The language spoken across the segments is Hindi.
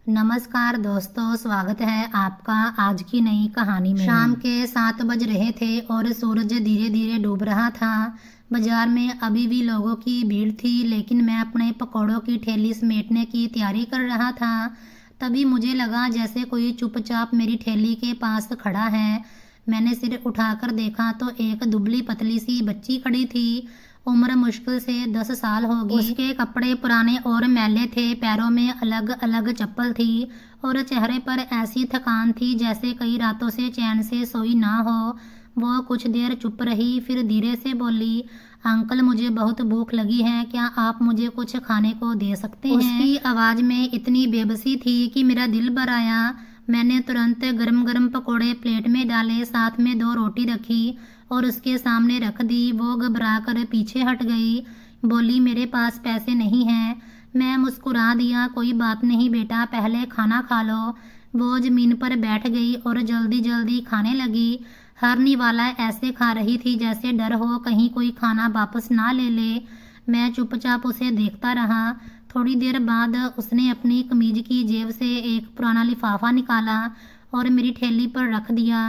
नमस्कार दोस्तों, स्वागत है आपका आज की नई कहानी में। शाम के 7 बज रहे थे और सूरज धीरे धीरे डूब रहा था। बाजार में अभी भी लोगों की भीड़ थी, लेकिन मैं अपने पकौड़ों की ठेली समेटने की तैयारी कर रहा था। तभी मुझे लगा जैसे कोई चुपचाप मेरी ठेली के पास खड़ा है। मैंने सिर उठाकर देखा तो एक दुबली पतली सी बच्ची खड़ी थी। उम्र मुश्किल से 10 साल होगी। उसके कपड़े पुराने और मैले थे, पैरों में अलग अलग चप्पल थी और चेहरे पर ऐसी थकान थी जैसे कई रातों से चैन से सोई ना हो। वो कुछ देर चुप रही, फिर धीरे से बोली, अंकल मुझे बहुत भूख लगी है, क्या आप मुझे कुछ खाने को दे सकते हैं? उसकी आवाज़ में इतनी बेबसी थी कि मेरा दिल भर आया। मैंने तुरंत गरम गरम पकोड़े प्लेट में डाले, साथ में 2 रोटी रखी और उसके सामने रख दी। वो घबरा कर पीछे हट गई, बोली मेरे पास पैसे नहीं हैं। मैं मुस्कुरा दिया, कोई बात नहीं बेटा, पहले खाना खा लो। वो ज़मीन पर बैठ गई और जल्दी जल्दी खाने लगी। हर निवाला ऐसे खा रही थी जैसे डर हो कहीं कोई खाना वापस ना ले ले। मैं चुपचाप उसे देखता रहा। थोड़ी देर बाद उसने अपनी कमीज की जेब से एक पुराना लिफाफा निकाला और मेरी ठेली पर रख दिया।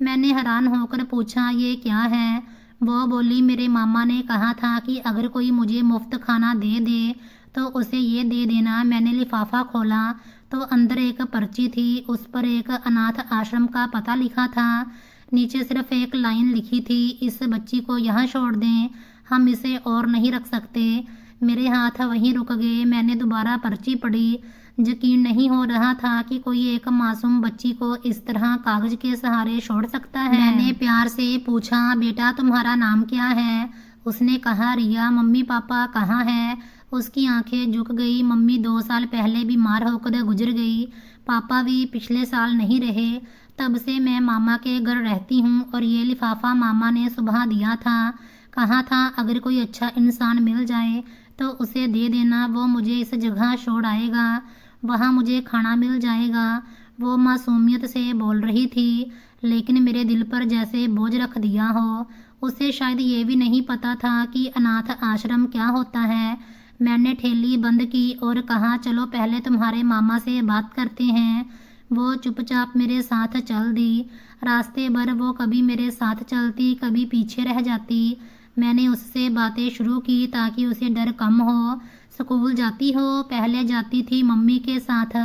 मैंने हैरान होकर पूछा, ये क्या है? वो बोली, मेरे मामा ने कहा था कि अगर कोई मुझे मुफ्त खाना दे दे तो उसे ये दे देना। मैंने लिफाफा खोला तो अंदर एक पर्ची थी, उस पर एक अनाथ आश्रम का पता लिखा था। नीचे सिर्फ एक लाइन लिखी थी, इस बच्ची को यहाँ छोड़ दें, हम इसे और नहीं रख सकते। मेरे हाथ वहीं रुक गए। मैंने दोबारा पर्ची पढ़ी। यकीन नहीं हो रहा था कि कोई एक मासूम बच्ची को इस तरह कागज के सहारे छोड़ सकता है। मैंने प्यार से पूछा, बेटा तुम्हारा नाम क्या है? उसने कहा, रिया। मम्मी पापा कहाँ हैं? उसकी आंखें झुक गई। मम्मी 2 साल पहले बीमार होकर गुजर गई, पापा भी पिछले साल नहीं रहे। तब से मैं मामा के घर रहती हूँ और ये लिफाफा मामा ने सुबह दिया था। कहा था अगर कोई अच्छा इंसान मिल जाए तो उसे दे देना, वो मुझे इस जगह छोड़ आएगा, वहाँ मुझे खाना मिल जाएगा। वो मासूमियत से बोल रही थी, लेकिन मेरे दिल पर जैसे बोझ रख दिया हो। उसे शायद ये भी नहीं पता था कि अनाथ आश्रम क्या होता है। मैंने ठेली बंद की और कहा, चलो पहले तुम्हारे मामा से बात करते हैं। वो चुपचाप मेरे साथ चल दी। रास्ते भर वो कभी मेरे साथ चलती, कभी पीछे रह जाती। मैंने उससे बातें शुरू की ताकि उसे डर कम हो। स्कूल जाती हो? पहले जाती थी मम्मी के साथ,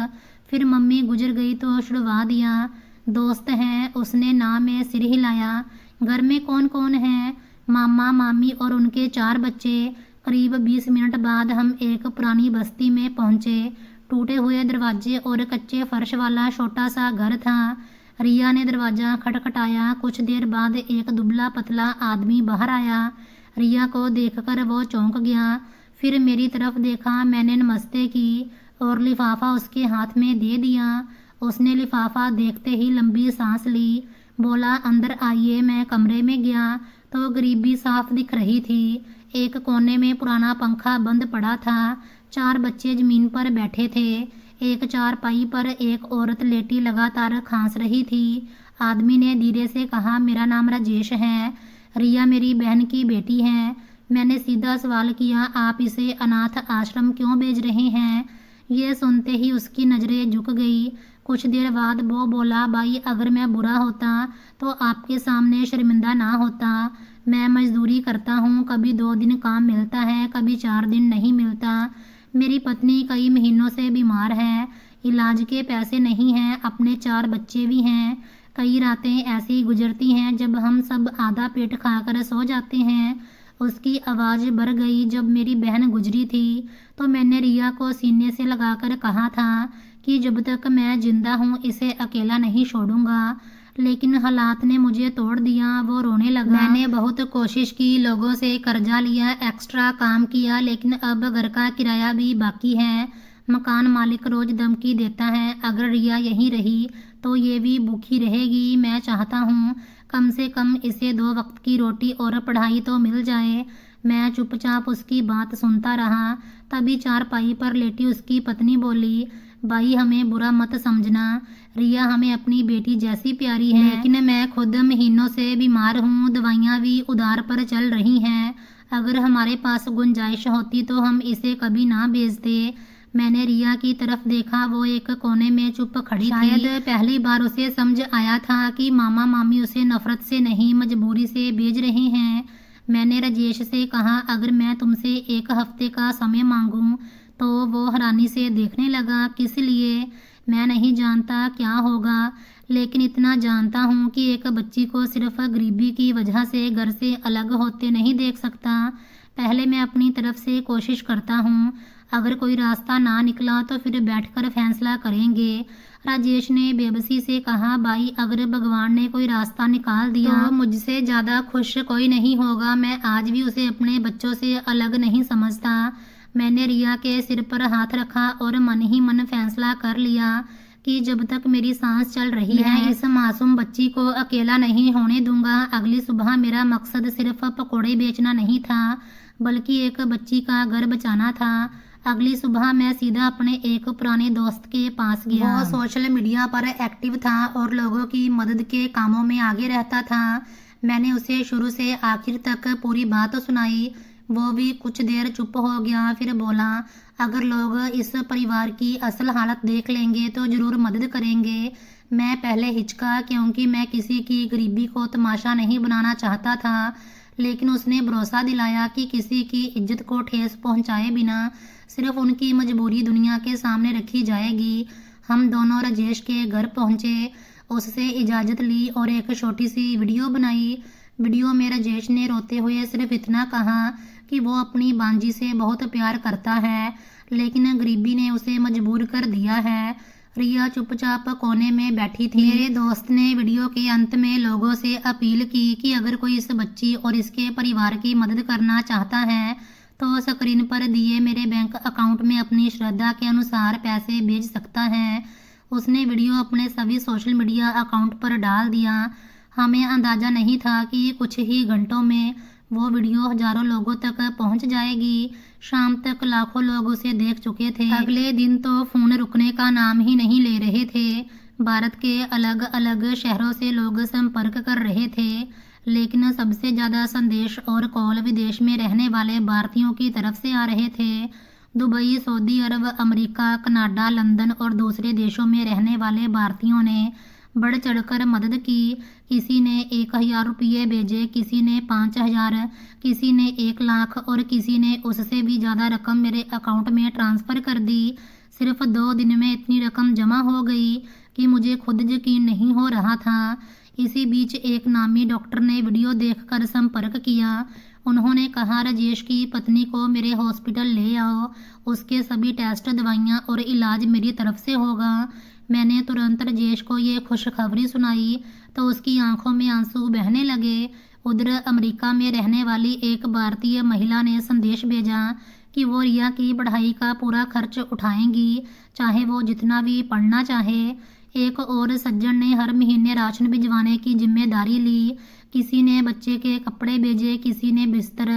फिर मम्मी गुजर गई तो छुड़वा दिया। दोस्त हैं? उसने नाम में सिर हिलाया। घर में कौन कौन है? मामा मामी और उनके 4 बच्चे। करीब 20 मिनट बाद हम एक पुरानी बस्ती में पहुंचे। टूटे हुए दरवाजे और कच्चे फर्श वाला छोटा सा घर था। रिया ने दरवाज़ा खटखटाया। कुछ देर बाद एक दुबला पतला आदमी बाहर आया। रिया को देखकर वो चौंक गया, फिर मेरी तरफ देखा। मैंने नमस्ते की और लिफाफा उसके हाथ में दे दिया। उसने लिफाफा देखते ही लंबी सांस ली, बोला, अंदर आइए। मैं कमरे में गया तो गरीबी साफ दिख रही थी। एक कोने में पुराना पंखा बंद पड़ा था। 4 बच्चे जमीन पर बैठे थे। एक चारपाई पर एक औरत लेटी लगातार खांस रही थी। आदमी ने धीरे से कहा, मेरा नाम राजेश है, रिया मेरी बहन की बेटी है। मैंने सीधा सवाल किया, आप इसे अनाथ आश्रम क्यों भेज रहे हैं? ये सुनते ही उसकी नज़रें झुक गई। कुछ देर बाद वो बोला, भाई अगर मैं बुरा होता तो आपके सामने शर्मिंदा ना होता। मैं मजदूरी करता हूँ, कभी 2 दिन काम मिलता है, कभी 4 दिन नहीं मिलता। मेरी पत्नी कई महीनों से बीमार है, इलाज के पैसे नहीं हैं, अपने 4 बच्चे भी हैं। कई रातें ऐसी गुजरती हैं जब हम सब आधा पेट खाकर सो जाते हैं। उसकी आवाज़ भर गई। जब मेरी बहन गुजरी थी तो मैंने रिया को सीने से लगाकर कहा था कि जब तक मैं जिंदा हूँ इसे अकेला नहीं छोड़ूंगा, लेकिन हालात ने मुझे तोड़ दिया। वो रोने लगा। मैंने बहुत कोशिश की, लोगों से कर्जा लिया, एक्स्ट्रा काम किया, लेकिन अब घर का किराया भी बाकी है। मकान मालिक रोज धमकी देता है, अगर रिया यहीं रही तो ये भी भूखी रहेगी। मैं चाहता हूँ कम से कम इसे 2 वक्त की रोटी और पढ़ाई तो मिल जाए। मैं चुपचाप उसकी बात सुनता रहा। तभी चारपाई पर लेटी उसकी पत्नी बोली, भाई हमें बुरा मत समझना, रिया हमें अपनी बेटी जैसी प्यारी है, लेकिन मैं खुद महीनों से बीमार हूँ, दवाइयाँ भी उधार पर चल रही हैं। अगर हमारे पास गुंजाइश होती तो हम इसे कभी ना भेजते। मैंने रिया की तरफ देखा। वो एक कोने में चुप खड़ी थी। शायद पहली बार उसे समझ आया था कि मामा मामी उसे नफरत से नहीं मजबूरी से भेज रहे हैं। मैंने राजेश से कहा, अगर मैं तुमसे 1 हफ्ते का समय मांगूं? तो वो हैरानी से देखने लगा। किस लिए? मैं नहीं जानता क्या होगा, लेकिन इतना जानता हूँ कि एक बच्ची को सिर्फ गरीबी की वजह से घर से अलग होते नहीं देख सकता। पहले मैं अपनी तरफ से कोशिश करता हूँ, अगर कोई रास्ता ना निकला तो फिर बैठकर फैसला करेंगे। राजेश ने बेबसी से कहा, भाई अगर भगवान ने कोई रास्ता निकाल दिया तो मुझसे ज़्यादा खुश कोई नहीं होगा। मैं आज भी उसे अपने बच्चों से अलग नहीं समझता। मैंने रिया के सिर पर हाथ रखा और मन ही मन फैसला कर लिया कि जब तक मेरी सांस चल रही है इस मासूम बच्ची को अकेला नहीं होने दूंगा। अगली सुबह मेरा मकसद सिर्फ पकौड़े बेचना नहीं था, बल्कि एक बच्ची का घर बचाना था। अगली सुबह मैं सीधा अपने एक पुराने दोस्त के पास गया। वो सोशल मीडिया पर एक्टिव था और लोगों की मदद के कामों में आगे रहता था। मैंने उसे शुरू से आखिर तक पूरी बात सुनाई। वो भी कुछ देर चुप हो गया, फिर बोला, अगर लोग इस परिवार की असल हालत देख लेंगे तो ज़रूर मदद करेंगे। मैं पहले हिचका, क्योंकि मैं किसी की गरीबी को तमाशा नहीं बनाना चाहता था, लेकिन उसने भरोसा दिलाया कि किसी की इज्जत को ठेस पहुंचाए बिना सिर्फ उनकी मजबूरी दुनिया के सामने रखी जाएगी। हम दोनों राजेश के घर पहुंचे, उससे इजाज़त ली और एक छोटी सी वीडियो बनाई। वीडियो में राजेश ने रोते हुए सिर्फ इतना कहा कि वो अपनी बांजी से बहुत प्यार करता है, लेकिन गरीबी ने उसे मजबूर कर दिया है। रिया चुपचाप कोने में बैठी थी। मेरे दोस्त ने वीडियो के अंत में लोगों से अपील की कि अगर कोई इस बच्ची और इसके परिवार की मदद करना चाहता है तो स्क्रीन पर दिए मेरे बैंक अकाउंट में अपनी श्रद्धा के अनुसार पैसे भेज सकता है। उसने वीडियो अपने सभी सोशल मीडिया अकाउंट पर डाल दिया। हमें अंदाज़ा नहीं था कि कुछ ही घंटों में वो वीडियो हजारों लोगों तक पहुंच जाएगी। शाम तक लाखों लोग उसे देख चुके थे। अगले दिन तो फ़ोन रुकने का नाम ही नहीं ले रहे थे। भारत के अलग अलग शहरों से लोग संपर्क कर रहे थे, लेकिन सबसे ज़्यादा संदेश और कॉल विदेश में रहने वाले भारतीयों की तरफ से आ रहे थे। दुबई, सऊदी अरब, अमेरिका, कनाडा, लंदन और दूसरे देशों में रहने वाले भारतीयों ने बढ़ चढ़कर मदद की। किसी ने 1000 रुपये भेजे, किसी ने 5000, किसी ने 1 लाख और किसी ने उससे भी ज़्यादा रकम मेरे अकाउंट में ट्रांसफ़र कर दी। सिर्फ 2 दिन में इतनी रकम जमा हो गई कि मुझे खुद यकीन नहीं हो रहा था। इसी बीच एक नामी डॉक्टर ने वीडियो देखकर संपर्क किया। उन्होंने कहा, राजेश की पत्नी को मेरे हॉस्पिटल ले आओ, उसके सभी टेस्ट, दवाइयाँ और इलाज मेरी तरफ से होगा। मैंने तुरंत राजेश को ये खुशखबरी सुनाई तो उसकी आंखों में आंसू बहने लगे। उधर अमेरिका में रहने वाली एक भारतीय महिला ने संदेश भेजा कि वो रिया की पढ़ाई का पूरा खर्च उठाएंगी, चाहे वो जितना भी पढ़ना चाहे। एक और सज्जन ने हर महीने राशन भिजवाने की जिम्मेदारी ली। किसी ने बच्चे के कपड़े भेजे, किसी ने बिस्तर,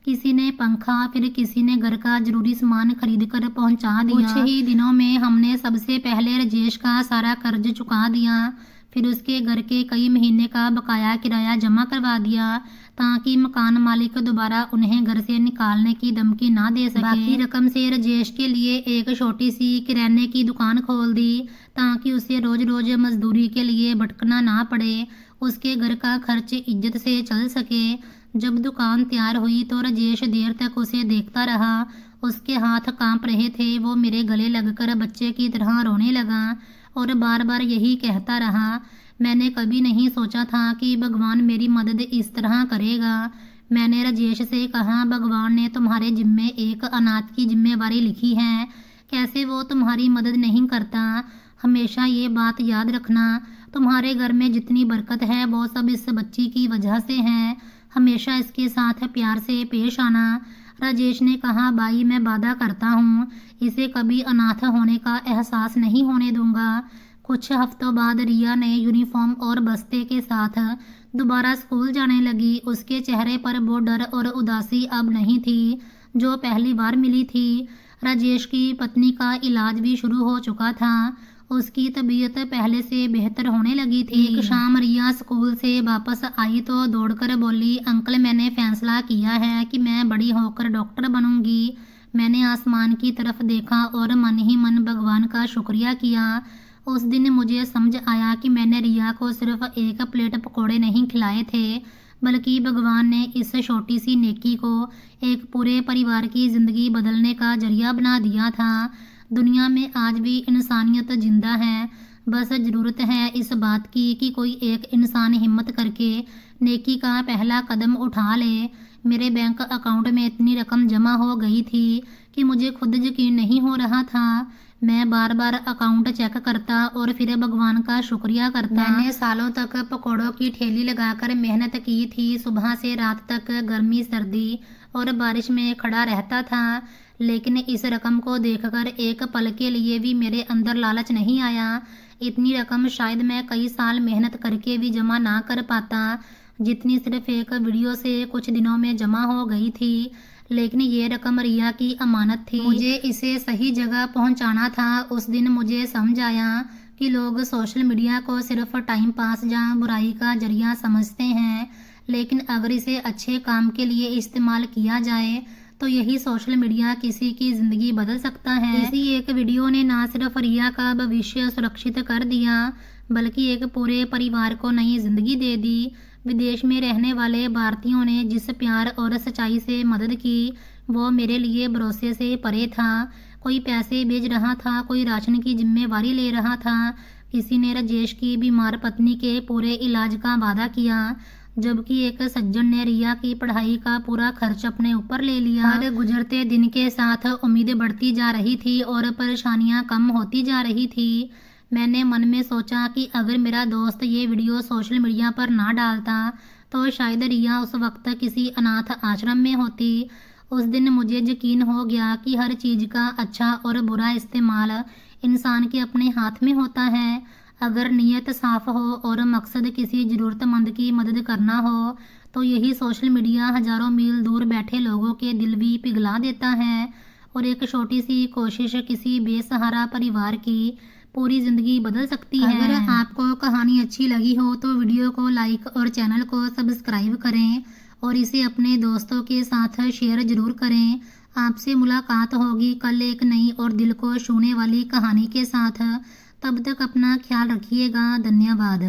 किसी ने पंखा, फिर किसी ने घर का जरूरी सामान खरीद कर पहुंचा दिया। कुछ ही दिनों में हमने सबसे पहले राजेश का सारा कर्ज चुका दिया, फिर उसके घर के कई महीने का बकाया किराया जमा करवा दिया ताकि मकान मालिक दोबारा उन्हें घर से निकालने की धमकी ना दे सके। बाकी रकम से राजेश के लिए एक छोटी सी किराने की दुकान खोल दी ताकि उसे रोज रोज मजदूरी के लिए भटकना ना पड़े, उसके घर का खर्च इज्जत से चल सके। जब दुकान तैयार हुई तो राजेश देर तक उसे देखता रहा। उसके हाथ कांप रहे थे। वो मेरे गले लगकर बच्चे की तरह रोने लगा और बार बार यही कहता रहा, मैंने कभी नहीं सोचा था कि भगवान मेरी मदद इस तरह करेगा। मैंने राजेश से कहा, भगवान ने तुम्हारे जिम्मे एक अनाथ की जिम्मेवारी लिखी है, कैसे वो तुम्हारी मदद नहीं करता। हमेशा ये बात याद रखना, तुम्हारे घर में जितनी बरकत है वो सब इस बच्ची की वजह से है। हमेशा इसके साथ प्यार से पेश आना। राजेश ने कहा, भाई मैं वादा करता हूँ इसे कभी अनाथ होने का एहसास नहीं होने दूंगा। कुछ हफ्तों बाद रिया ने यूनिफॉर्म और बस्ते के साथ दोबारा स्कूल जाने लगी। उसके चेहरे पर वो डर और उदासी अब नहीं थी जो पहली बार मिली थी। राजेश की पत्नी का इलाज भी शुरू हो चुका था। उसकी तबीयत पहले से बेहतर होने लगी थी। एक शाम रिया स्कूल से वापस आई तो दौड़कर बोली, अंकल मैंने फैसला किया है कि मैं बड़ी होकर डॉक्टर बनूंगी। मैंने आसमान की तरफ देखा और मन ही मन भगवान का शुक्रिया किया। उस दिन मुझे समझ आया कि मैंने रिया को सिर्फ एक प्लेट पकोड़े नहीं खिलाए थे, बल्कि भगवान ने इस छोटी सी नेकी को एक पूरे परिवार की ज़िंदगी बदलने का जरिया बना दिया था। दुनिया में आज भी इंसानियत जिंदा है, बस ज़रूरत है इस बात की कि कोई एक इंसान हिम्मत करके नेकी का पहला कदम उठा ले। मेरे बैंक अकाउंट में इतनी रकम जमा हो गई थी कि मुझे खुद यकीन नहीं हो रहा था। मैं बार बार अकाउंट चेक करता और फिर भगवान का शुक्रिया करता। मैंने सालों तक पकौड़ों की ठेली लगाकर मेहनत की थी। सुबह से रात तक गर्मी सर्दी और बारिश में खड़ा रहता था, लेकिन इस रकम को देखकर एक पल के लिए भी मेरे अंदर लालच नहीं आया। इतनी रकम शायद मैं कई साल मेहनत करके भी जमा ना कर पाता, जितनी सिर्फ एक वीडियो से कुछ दिनों में जमा हो गई थी। लेकिन ये रकम रिया की अमानत थी, मुझे इसे सही जगह पहुंचाना था। उस दिन मुझे समझ आया कि लोग सोशल मीडिया को सिर्फ टाइम पास या बुराई का जरिया समझते हैं, लेकिन अगर इसे अच्छे काम के लिए इस्तेमाल किया जाए तो यही सोशल मीडिया किसी की ज़िंदगी बदल सकता है। इसी एक वीडियो ने ना सिर्फ रिया का भविष्य सुरक्षित कर दिया, बल्कि एक पूरे परिवार को नई जिंदगी दे दी। विदेश में रहने वाले भारतीयों ने जिस प्यार और सच्चाई से मदद की, वो मेरे लिए भरोसे से परे था। कोई पैसे भेज रहा था, कोई राशन की जिम्मेवारी ले रहा था, किसी ने राजेश की बीमार पत्नी के पूरे इलाज का वादा किया, जबकि एक सज्जन ने रिया की पढ़ाई का पूरा खर्च अपने ऊपर ले लिया। हर गुजरते दिन के साथ उम्मीदें बढ़ती जा रही थी और परेशानियां कम होती जा रही थी। मैंने मन में सोचा कि अगर मेरा दोस्त ये वीडियो सोशल मीडिया पर ना डालता तो शायद रिया उस वक्त किसी अनाथ आश्रम में होती। उस दिन मुझे यकीन हो गया कि हर चीज़ का अच्छा और बुरा इस्तेमाल इंसान के अपने हाथ में होता है। अगर नीयत साफ हो और मकसद किसी ज़रूरतमंद की मदद करना हो, तो यही सोशल मीडिया हज़ारों मील दूर बैठे लोगों के दिल भी पिघला देता है और एक छोटी सी कोशिश किसी बेसहारा परिवार की पूरी ज़िंदगी बदल सकती है। अगर आपको कहानी अच्छी लगी हो तो वीडियो को लाइक और चैनल को सब्सक्राइब करें और इसे अपने दोस्तों के साथ शेयर ज़रूर करें। आपसे मुलाकात होगी कल एक नई और दिल को छूने वाली कहानी के साथ। तब तक अपना ख्याल रखिएगा। धन्यवाद।